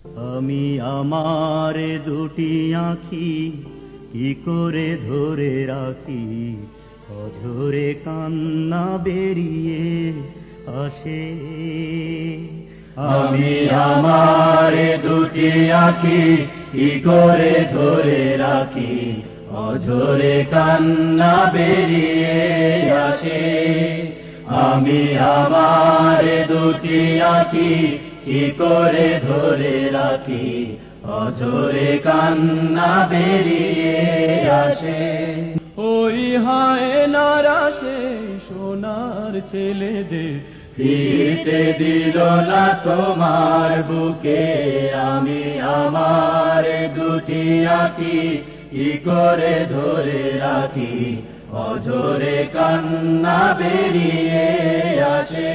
আমি আমার দুটি আঁখি কি করে ধরে রাখি, অঝরে কান্না বেরিয়ে আসে। আমি আমার দুটি আঁখি কি করে ধরে রাখি, অঝরে কান্না বেরিয়ে আসে। আমি আমার দুটি আঁখি কি করে ধরে রাখি, অঝরে কান্না বেরিয়ে আসে। ওই হায়নার আসে সোনার ছেলেদের ফিরতে দিল না তোমার বুকে। আমি আমার দুটি আঁখি কি করে ধরে রাখি, অঝরে কান্না বেরিয়ে আসে।